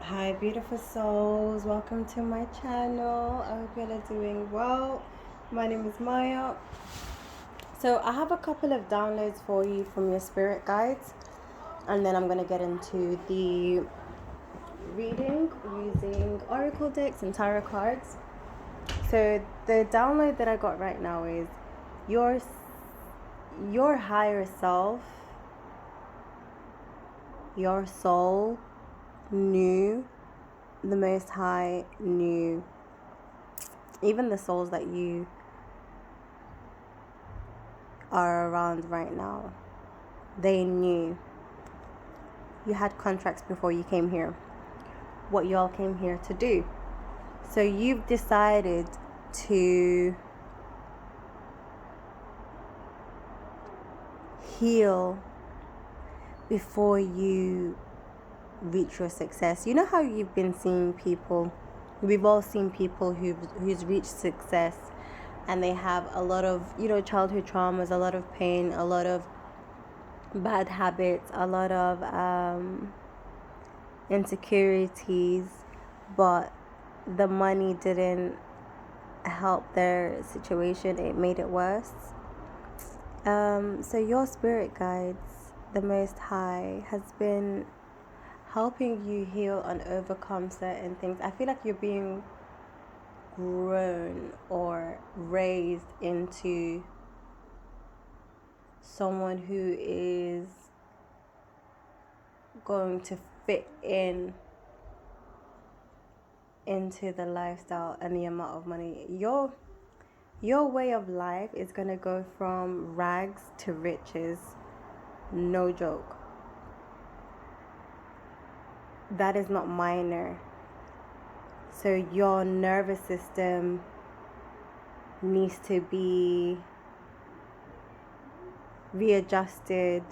Hi, beautiful souls. Welcome to my channel. I hope you're doing well. My name is Maya. So, I have a couple of downloads for you from your spirit guides, and then I'm going to get into the reading using oracle decks and tarot cards. So, the download that I got right now is your higher self, your soul knew, the Most High knew, even the souls that you are around right now, they knew you had contracts before you came here, what y'all came here to do. So you've decided to heal before you reach your success. You know how you've been seeing people, we've all seen people who's reached success, and they have a lot of, childhood traumas, a lot of pain, a lot of bad habits, a lot of insecurities, but the money didn't help their situation, it made it worse. So your spirit guides, the Most High, has been helping you heal and overcome certain things. I feel like you're being grown or raised into someone who is going to fit into the lifestyle and the amount of money. Your way of life is going to go from rags to riches. No joke. That is not minor. So your nervous system needs to be readjusted.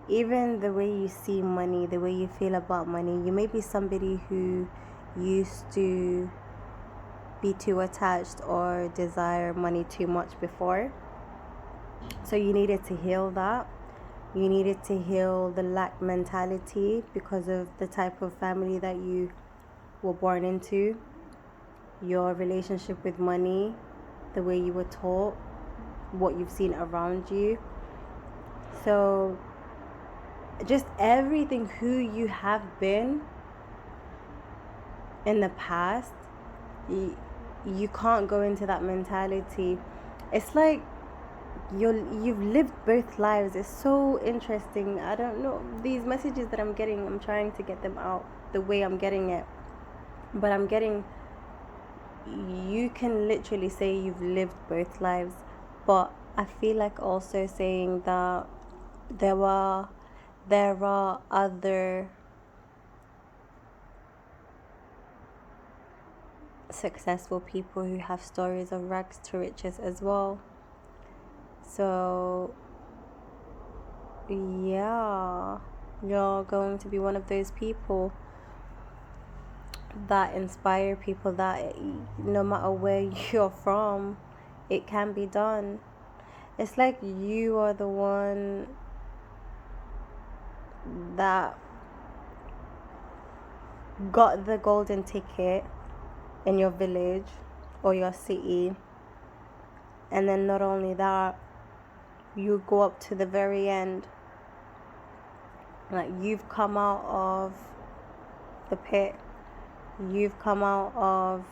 Even the way you see money, the way you feel about money. You may be somebody who used to be too attached or desire money too much before. So you needed to heal that. You needed to heal the lack mentality because of the type of family that you were born into, your relationship with money, the way you were taught, what you've seen around you. So just everything who you have been in the past, you can't go into that mentality. It's like you've lived both lives. It's so interesting. I don't know, these messages that I'm getting, I'm trying to get them out the way I'm getting it, but I'm getting, you can literally say you've lived both lives, but I feel like also saying that there are other successful people who have stories of rags to riches as well. So yeah, you're going to be one of those people that inspire people that no matter where you're from, it can be done. It's like you are the one that got the golden ticket in your village or your city, and then not only that, you go up to the very end. Like, you've come out of the pit, you've come out of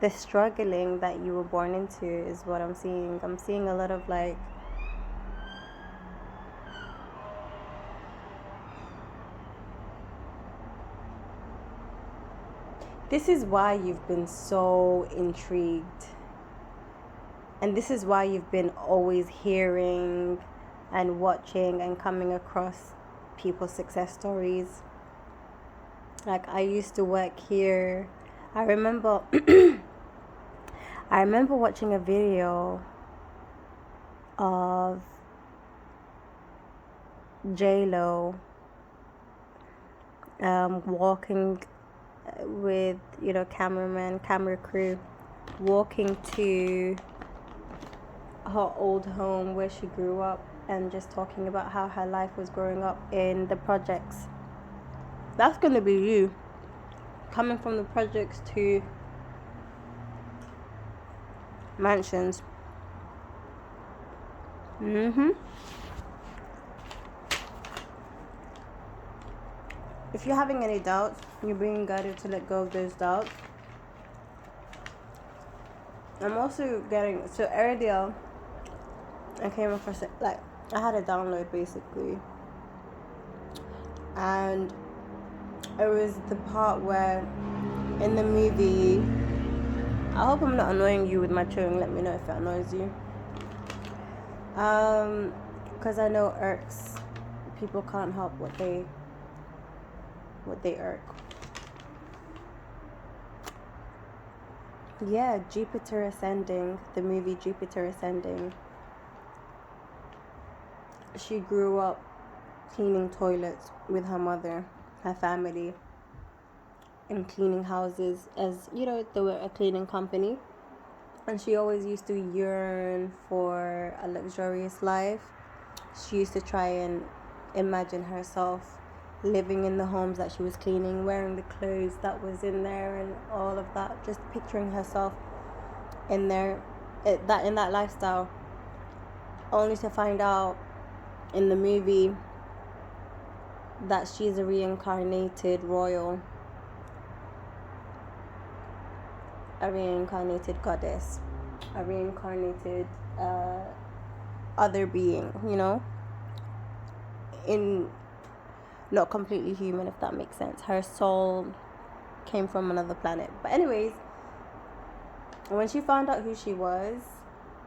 the struggling that you were born into, is what I'm seeing. I'm seeing a lot of like, this is why you've been so intrigued, and this is why you've been always hearing and watching and coming across people's success stories. Like, I used to work here. I remember watching a video of J-Lo walking with, camera crew, walking to her old home where she grew up, and just talking about how her life was growing up in the projects. That's gonna be you, coming from the projects to mansions. If you're having any doubts, you're being guided to let go of those doubts. I'm also getting, so earlier I came across it, like I had a download basically, and it was the part where in the movie, I hope I'm not annoying you with my chewing, let me know if it annoys you, because I know irks, people can't help what they irk. Yeah, Jupiter Ascending, the movie Jupiter Ascending. She grew up cleaning toilets with her mother, her family, and cleaning houses, as you know, they were a cleaning company. And she always used to yearn for a luxurious life. She used to try and imagine herself living in the homes that she was cleaning, wearing the clothes that was in there and all of that, just picturing herself in there, in that lifestyle, only to find out in the movie that she's a reincarnated royal, a reincarnated goddess, a reincarnated other being, you know, in not completely human, if that makes sense. Her soul came from another planet. But anyways, when she found out who she was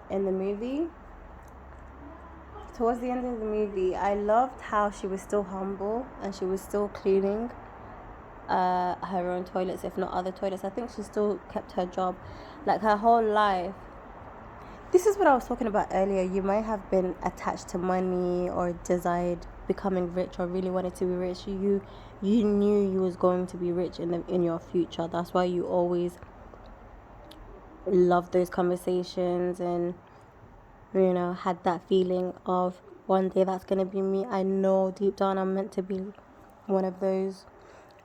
in the movie, towards the end of the movie, I loved how she was still humble and she was still cleaning her own toilets, if not other toilets. I think she still kept her job, like her whole life. This is what I was talking about earlier. You might have been attached to money or desired becoming rich or really wanted to be rich. You knew you was going to be rich in your future. That's why you always loved those conversations and, you know, had that feeling of one day that's gonna be me. I know deep down I'm meant to be one of those.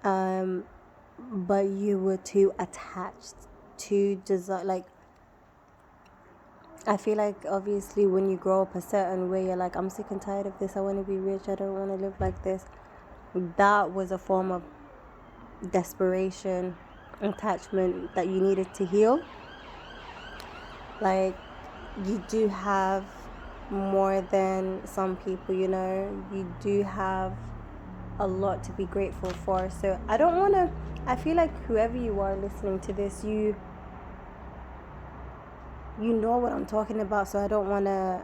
But you were too attached to desire. Like, I feel like obviously when you grow up a certain way, you're like, I'm sick and tired of this. I want to be rich. I don't want to live like this. That was a form of desperation, attachment that you needed to heal. Like, you do have more than some people, you know. You do have a lot to be grateful for. So I feel like whoever you are listening to this, you know what I'm talking about, so I don't want to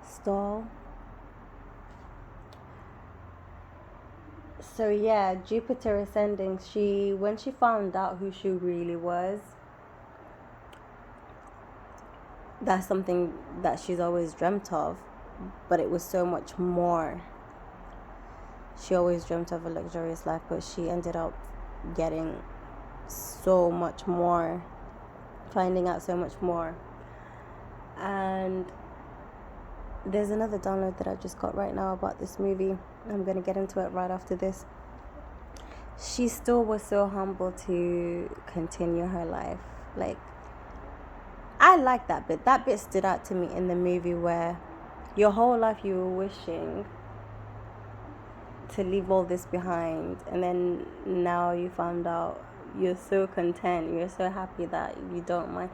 stall. So yeah, Jupiter Ascending, when she found out who she really was, that's something that she's always dreamt of, but it was so much more. She always dreamt of a luxurious life, but she ended up getting so much more, finding out so much more. And there's another download that I just got right now about this movie. I'm going to get into it right after this. She still was so humble to continue her life. Like, I like that bit. That bit stood out to me in the movie, where your whole life you were wishing to leave all this behind, and then now you found out you're so content, you're so happy that you don't mind.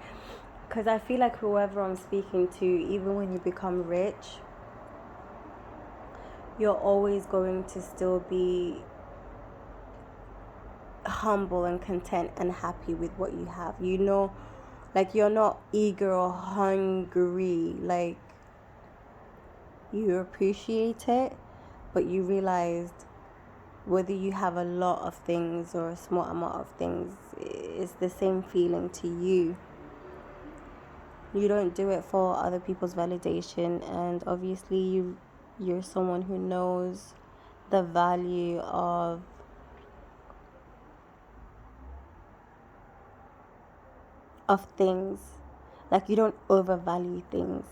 Because I feel like whoever I'm speaking to, even when you become rich, you're always going to still be humble and content and happy with what you have. You know, like, you're not eager or hungry. Like, you appreciate it, but you realized whether you have a lot of things or a small amount of things, it's the same feeling to you. You don't do it for other people's validation, and obviously you're someone who knows the value of of things. Like, you don't overvalue things,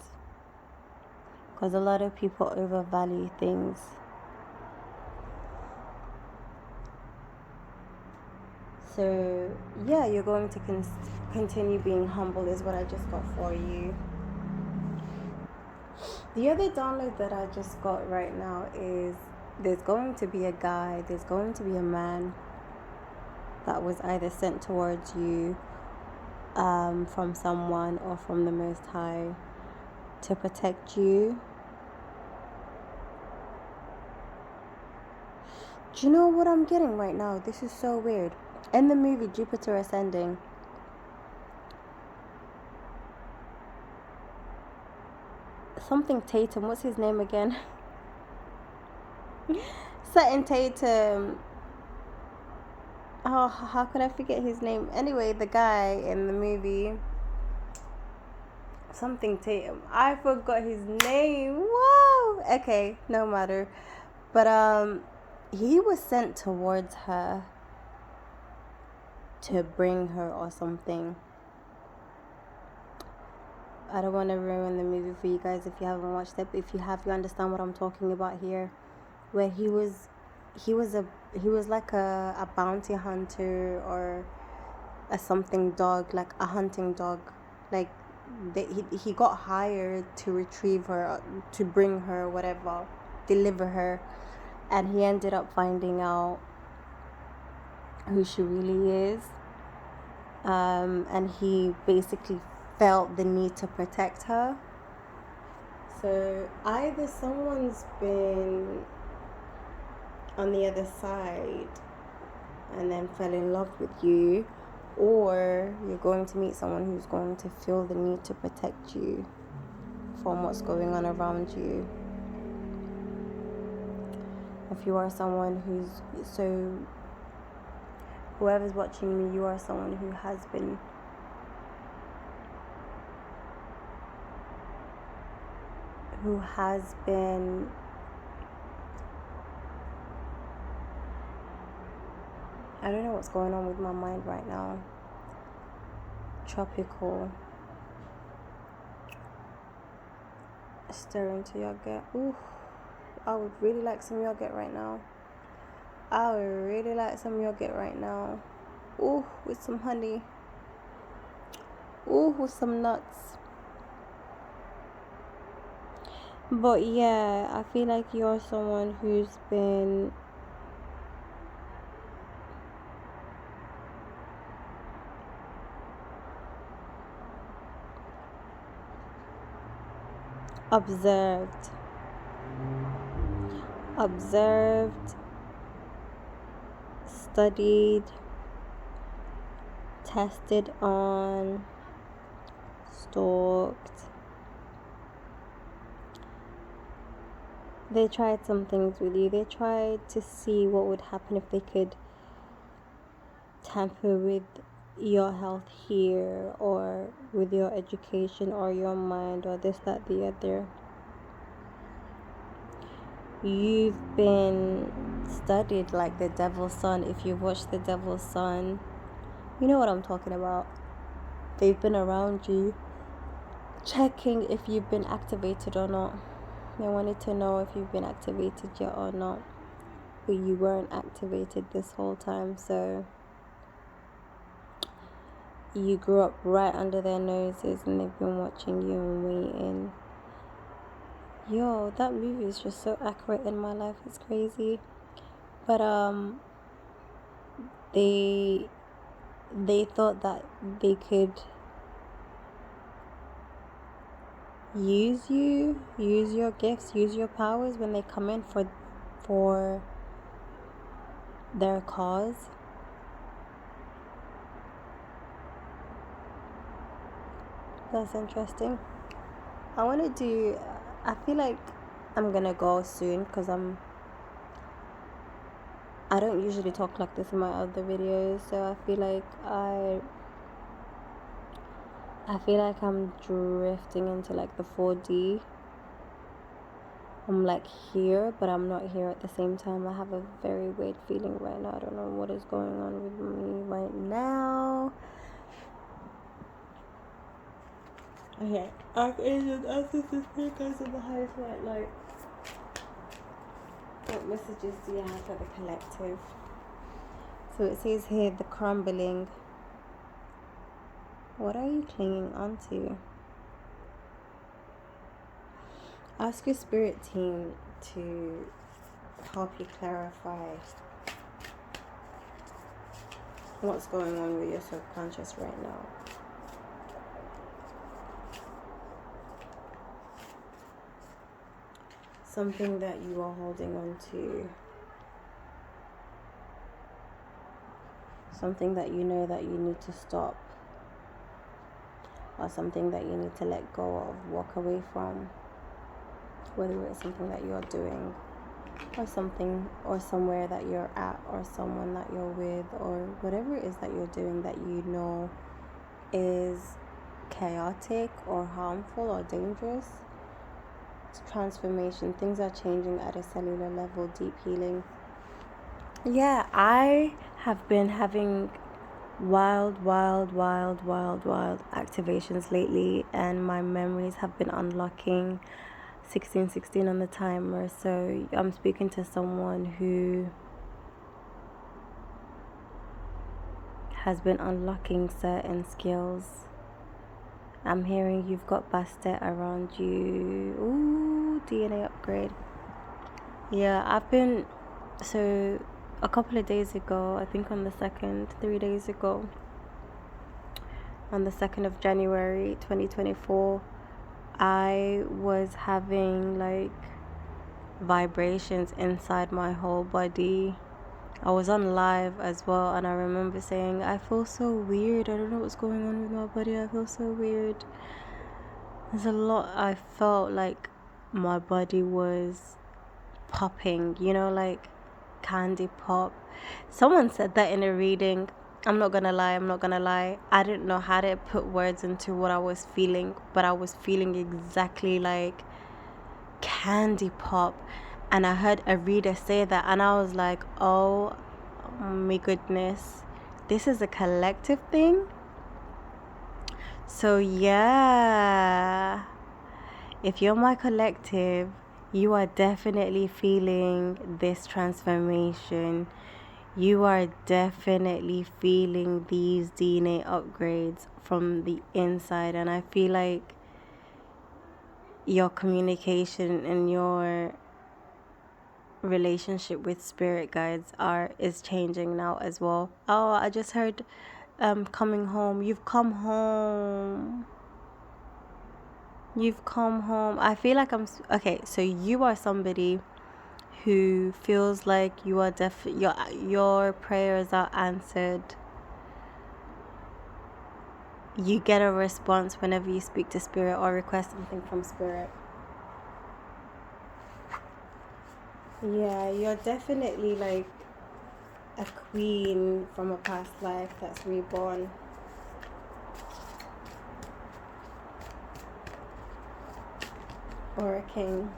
because a lot of people overvalue things. So yeah, you're going to continue being humble is what I just got for you. The other download that I just got right now is there's going to be a guy, there's going to be a man that was either sent towards you from someone or from the Most High to protect you. Do you know what I'm getting right now? This is so weird. In the movie Jupiter Ascending, something Tatum, what's his name again? Certain Tatum. Oh, how could I forget his name? Anyway, the guy in the movie, something Tatum. I forgot his name. Wow. Okay, no matter. But he was sent towards her to bring her or something. I don't want to ruin the movie for you guys if you haven't watched it, but if you have, you understand what I'm talking about here. Where he was like a bounty hunter or a something dog, like a hunting dog. Like he got hired to retrieve her, to bring her, whatever, deliver her, and he ended up finding out who she really is. And he basically felt the need to protect her. So either someone's been on the other side and then fell in love with you, or you're going to meet someone who's going to feel the need to protect you from what's going on around you. If you are someone whoever's watching me, you are someone who has been I don't know what's going on with my mind right now. Tropical. Stir into yogurt. Ooh, I would really like some yogurt right now. Ooh, with some honey. Ooh, with some nuts. But yeah, I feel like you're someone who's been observed, studied, tested on, stalked. They tried some things with you. They tried to see what would happen if they could tamper with your health here, or with your education, or your mind, or this, that, the other. You've been studied like the Devil's Son. If you've watched the Devil's Son, you know what I'm talking about. They've been around you, checking if you've been activated or not. They wanted to know if you've been activated yet or not, but you weren't activated this whole time. So you grew up right under their noses, and they've been watching you and waiting. Yo, that movie is just so accurate in my life. It's crazy. But they thought that they could use you, use your gifts, use your powers when they come in for their cause. That's interesting. I feel like I'm gonna go soon, because I don't usually talk like this in my other videos, so I feel like I'm drifting into like the 4D. I'm like here, but I'm not here at the same time. I have a very weird feeling right now. I don't know what is going on with me right now. Okay. Archangels, ancestors, spirit guides, and the highest white light. What messages do you have for the collective? So it says here the crumbling. What are you clinging onto? Ask your spirit team to help you clarify what's going on with your subconscious right now. Something that you are holding on to. Something that you know that you need to stop. Or something that you need to let go of, walk away from. Whether it's something that you're doing, or something, or somewhere that you're at, or someone that you're with, or whatever it is that you're doing that you know is chaotic or harmful or dangerous. It's transformation. Things are changing at a cellular level. Deep healing. Yeah, I have been having wild activations lately, and my memories have been unlocking. 1616 on the timer. So I'm speaking to someone who has been unlocking certain skills. I'm hearing you've got Bastet around you. Ooh, DNA upgrade. Yeah, I've been, so a couple of days ago, I think on the 2nd, 3 days ago, on the 2nd of January 2024, I was having like vibrations inside my whole body. I was on live as well, and I remember saying, I feel so weird. I don't know what's going on with my body. I feel so weird. There's a lot. I felt like my body was popping, like candy pop. Someone said that in a reading. I'm not gonna lie. I didn't know how to put words into what I was feeling, but I was feeling exactly like candy pop. And I heard a reader say that, and I was like, oh my goodness, this is a collective thing. So yeah, if you're my collective, you are definitely feeling this transformation. You are definitely feeling these DNA upgrades from the inside, and I feel like your communication and your relationship with spirit guides is changing now as well. Oh, I just heard coming home. You've come home. I feel like okay, so you are somebody who feels like you are your prayers are answered. You get a response whenever you speak to spirit or request something from spirit. Yeah, you're definitely like a queen from a past life that's reborn. Or a king.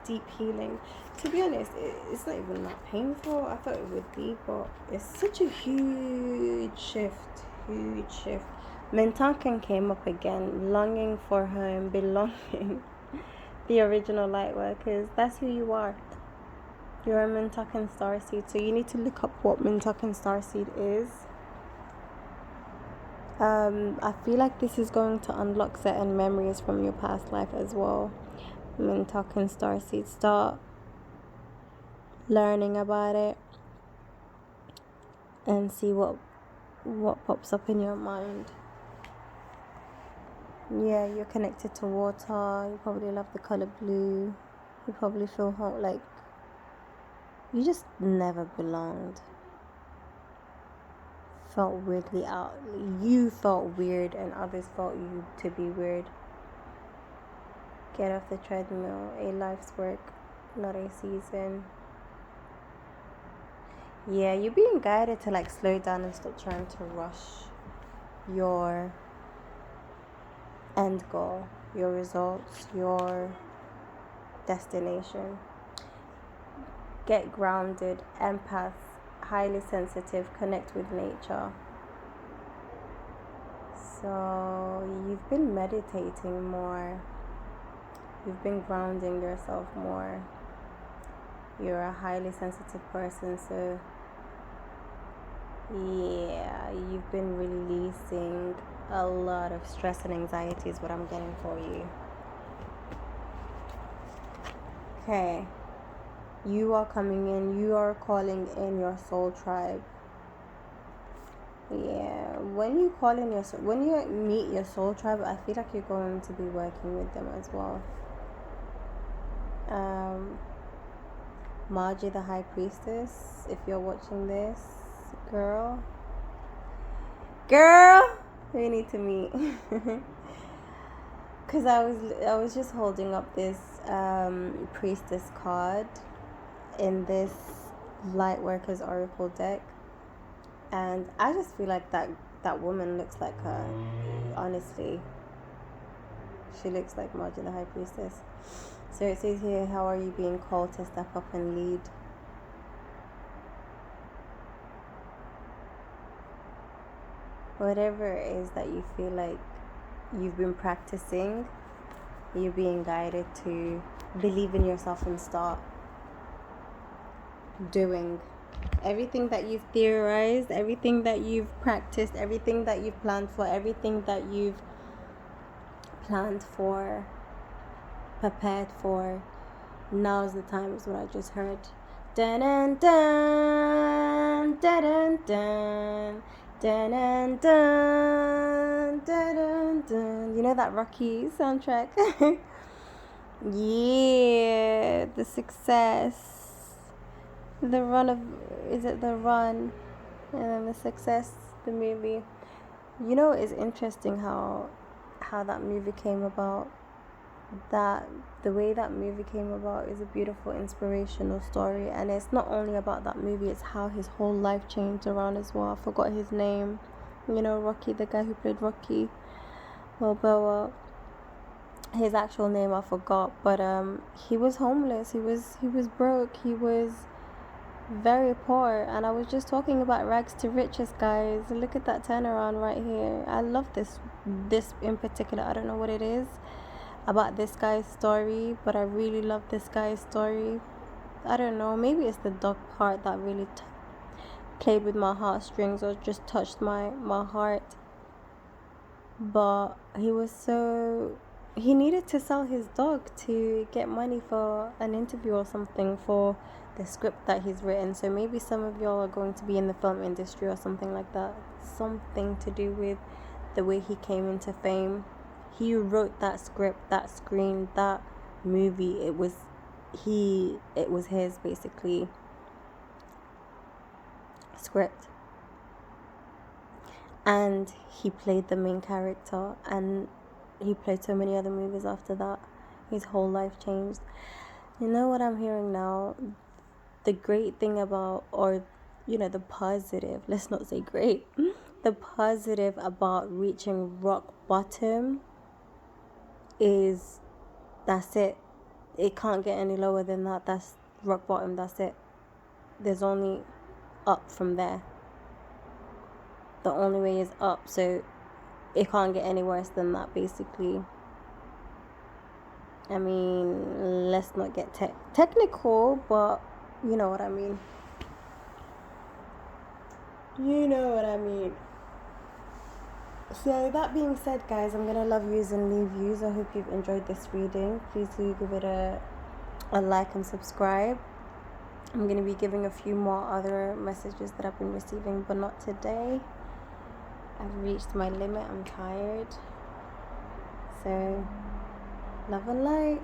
Deep healing. To be honest, it's not even that painful. I thought it would be, but it's such a huge shift. Mintakan came up again, longing for home, belonging. The original light workers. That's who you are. You're a Mintakan starseed, so you need to look up what Mintakan starseed is. I feel like this is going to unlock certain memories from your past life as well. Mintakan starseed, start learning about it and see what pops up in your mind. Yeah, you're connected to water. You probably love the color blue. You probably feel like you just never belonged. Felt weirdly out. You felt weird and others felt you to be weird. Get off the treadmill. A life's work, not a season. Yeah, you're being guided to like slow down and stop trying to rush your end goal, your results, your destination. Get grounded, empath, highly sensitive, connect with nature. So you've been meditating more. You've been grounding yourself more. You're a highly sensitive person, so yeah, you've been releasing a lot of stress and anxiety is what I'm getting for you. Okay. You are coming in, you are calling in your soul tribe. Yeah, when you meet your soul tribe, I feel like you're going to be working with them as well. Margie the high priestess, if you're watching this, girl, we need to meet. Because I was just holding up this priestess card in this Lightworkers Oracle deck, and I just feel like that woman looks like her. Honestly, she looks like Margie the high priestess. So it says here, how are you being called to step up and lead? Whatever it is that you feel like you've been practicing, you're being guided to believe in yourself and start doing. Everything that you've theorized, everything that you've practiced, everything that you've planned for, everything that you've planned for, prepared for, now's the time, is what I just heard. Dun dun dun dun dun dun dun dun dun dun. You know that Rocky soundtrack? Yeah, the success, the run of, is it the run, and then the success, the movie. You know, it's interesting how that movie came about. That the way that movie came about is a beautiful inspirational story, and it's not only about that movie, it's how his whole life changed around as well. I forgot his name. You know, Rocky, the guy who played Rocky Balboa. His actual name I forgot, but he was homeless, he was broke, he was very poor, and I was just talking about rags to riches, guys. Look at that turnaround right here. I love this in particular. I don't know what it is about this guy's story, but I really love this guy's story. I don't know, maybe it's the dog part that really played with my heartstrings or just touched my heart. But he needed to sell his dog to get money for an interview or something for the script that he's written. So maybe some of y'all are going to be in the film industry or something like that. Something to do with the way he came into fame. He wrote that script, that screen, that movie. It was his, basically, script. And he played the main character, and he played so many other movies after that. His whole life changed. You know what I'm hearing now? The great thing about, or the positive, let's not say great, the positive about reaching rock bottom is, that's it. It can't get any lower than that. That's rock bottom. That's it. There's only up from there. The only way is up. So it can't get any worse than that, basically. I mean, let's not get technical, but you know what I mean. So that being said, guys, I'm gonna love yous and leave yous. I hope you've enjoyed this reading. Please do give it a like and subscribe. I'm gonna be giving a few more other messages that I've been receiving, but not today. I've reached my limit. I'm tired. So love and light.